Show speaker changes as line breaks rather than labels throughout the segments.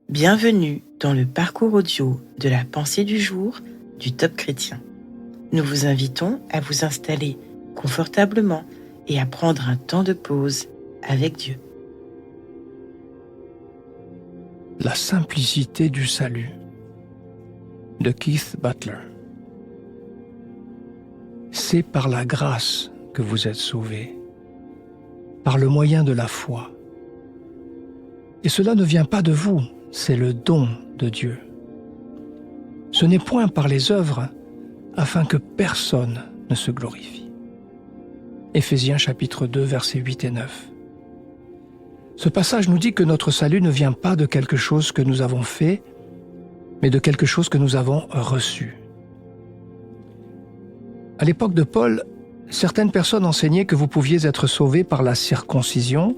Bienvenue dans le parcours audio de la pensée du jour du Top Chrétien. Nous vous invitons à vous installer confortablement et à prendre un temps de pause avec Dieu.
La simplicité du salut de Keith Butler. C'est par la grâce que vous êtes sauvés, par le moyen de la foi. Et cela ne vient pas de vous, c'est le don de Dieu. Ce n'est point par les œuvres, afin que personne ne se glorifie. Éphésiens chapitre 2, versets 8 et 9. Ce passage nous dit que notre salut ne vient pas de quelque chose que nous avons fait, mais de quelque chose que nous avons reçu. À l'époque de Paul, certaines personnes enseignaient que vous pouviez être sauvés par la circoncision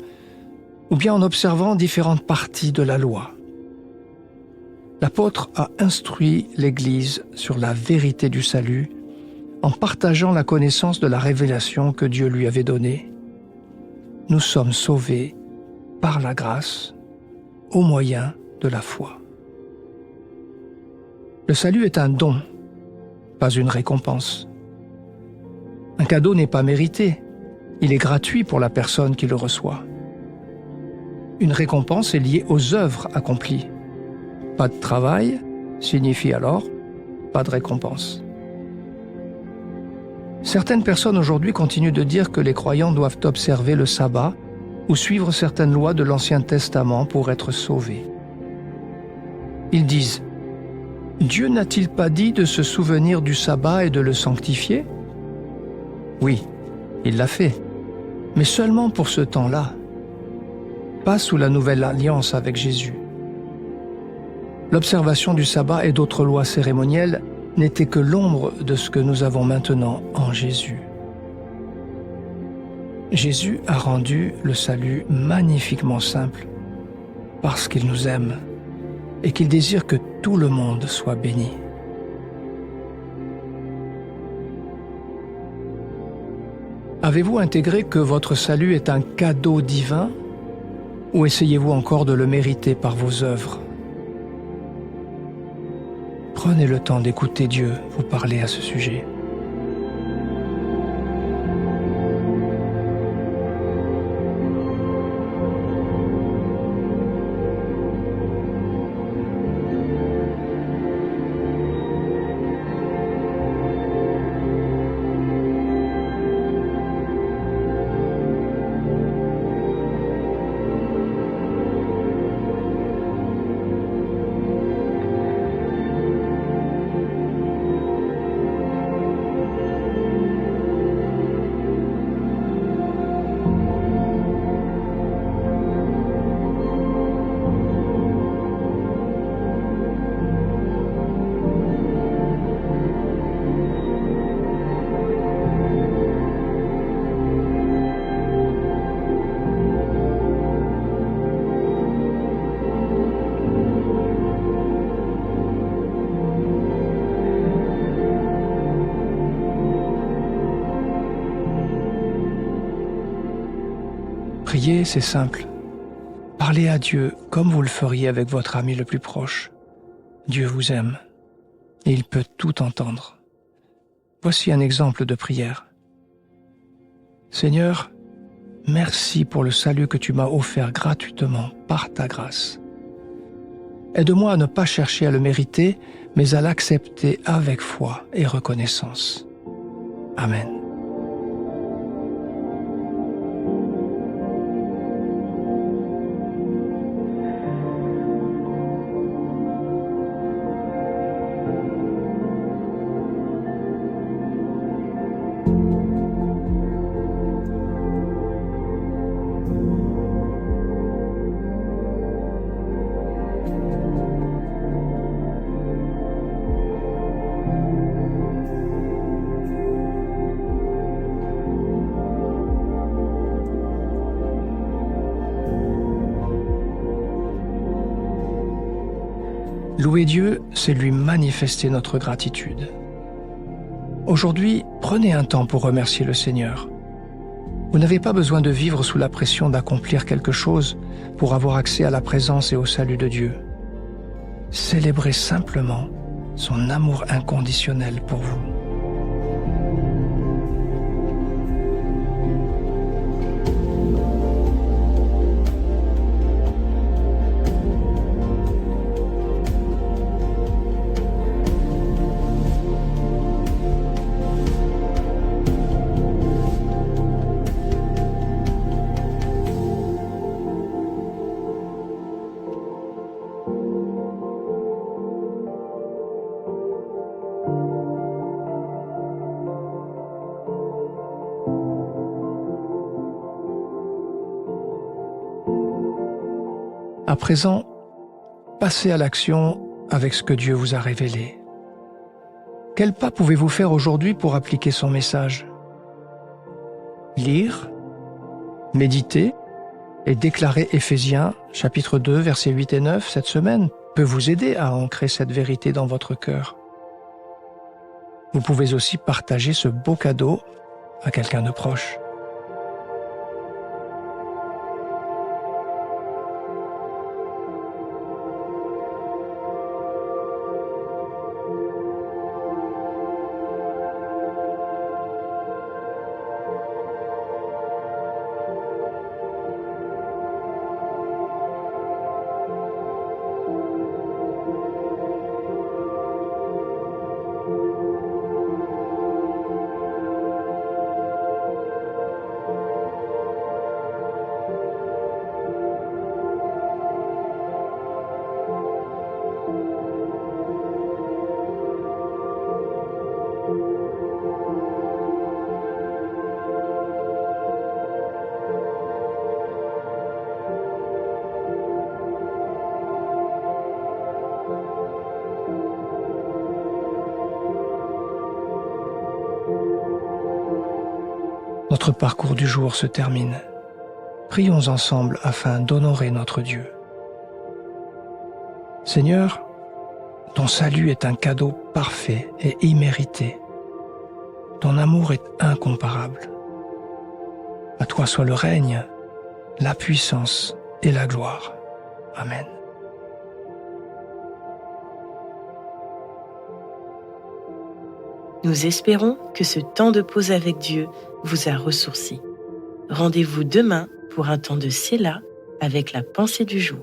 ou bien en observant différentes parties de la loi. L'apôtre a instruit l'Église sur la vérité du salut en partageant la connaissance de la révélation que Dieu lui avait donnée. Nous sommes sauvés par la grâce, au moyen de la foi. Le salut est un don, pas une récompense. Un cadeau n'est pas mérité, il est gratuit pour la personne qui le reçoit. Une récompense est liée aux œuvres accomplies. Pas de travail signifie alors pas de récompense. Certaines personnes aujourd'hui continuent de dire que les croyants doivent observer le sabbat ou suivre certaines lois de l'Ancien Testament pour être sauvés. Ils disent « Dieu n'a-t-il pas dit de se souvenir du sabbat et de le sanctifier ?» Oui, il l'a fait, mais seulement pour ce temps-là, pas sous la nouvelle alliance avec Jésus. L'observation du sabbat et d'autres lois cérémonielles n'était que l'ombre de ce que nous avons maintenant en Jésus. Jésus a rendu le salut magnifiquement simple parce qu'il nous aime et qu'il désire que tout le monde soit béni. Avez-vous intégré que votre salut est un cadeau divin ou essayez-vous encore de le mériter par vos œuvres ? Prenez le temps d'écouter Dieu vous parler à ce sujet. Prier, c'est simple. Parlez à Dieu comme vous le feriez avec votre ami le plus proche. Dieu vous aime et il peut tout entendre. Voici un exemple de prière. Seigneur, merci pour le salut que tu m'as offert gratuitement par ta grâce. Aide-moi à ne pas chercher à le mériter, mais à l'accepter avec foi et reconnaissance. Amen. Louer Dieu, c'est lui manifester notre gratitude. Aujourd'hui, prenez un temps pour remercier le Seigneur. Vous n'avez pas besoin de vivre sous la pression d'accomplir quelque chose pour avoir accès à la présence et au salut de Dieu. célébrez simplement son amour inconditionnel pour vous. À présent, passez à l'action avec ce que Dieu vous a révélé. Quel pas pouvez-vous faire aujourd'hui pour appliquer son message? Lire, méditer et déclarer Éphésiens chapitre 2, versets 8 et 9 cette semaine peut vous aider à ancrer cette vérité dans votre cœur. Vous pouvez aussi partager ce beau cadeau à quelqu'un de proche. Notre parcours du jour se termine. Prions ensemble afin d'honorer notre Dieu. Seigneur, ton salut est un cadeau parfait et immérité. Ton amour est incomparable. À toi soit le règne, la puissance et la gloire. Amen.
Nous espérons que ce temps de pause avec Dieu vous a ressourci. Rendez-vous demain pour un temps de Séla avec la pensée du jour.